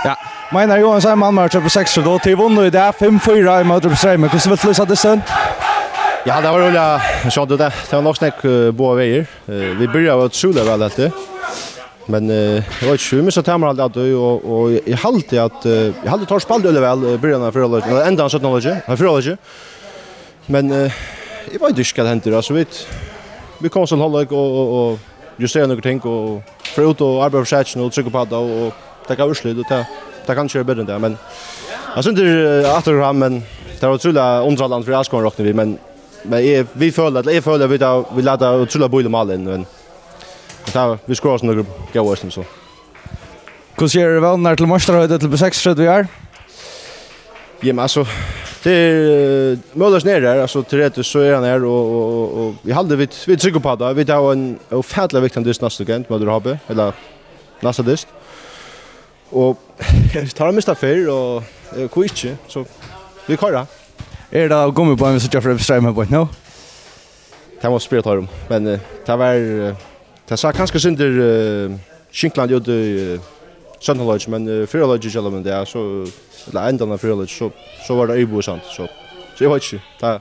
Ja, menar Johan Seiman match på 6 då till vunnit i det 5-4 i mot Strömmen. Hur vill du säga det sen? Ja, det var roligt. Jag sa det. Det var nog snack båda vägar. Vi började att sula väl det. Men jag var inte hur mycket tämmer allt och jag hade att jag hade tar spalt över väl början av förhållandet. Ända 17-årig. Men jag var inte ska hänt det så vi kom så hålla och justera några ting och för ut och arbeta för sig och trycka på det och ta urslut och ta kanske är bättre än det men jag syns det att men det var otroligt underhållande för Askon rockade vi men vi följer vi låter otroligt bo i malen men vi skår oss några goda som så. Hur ser det väl när till Marströd till 6 vi är? Ja, men alltså det är möjligt ner där alltså till rätt så är han här och vi hade vi trycker på det. Vi tar en ofantlig viktig dist nästa gång med Rabe eller nästa dist. Och tar de mista för och quitche så vi kör. Är det att komma på en så Jeffrey Strömmen på nu? Det måste spela tar dem men det var det sa kanske synder Skinkland gjorde Sönderlodge men Frölodge men det så eller ända av Frölodge så var det öbo sant så jag vet inte.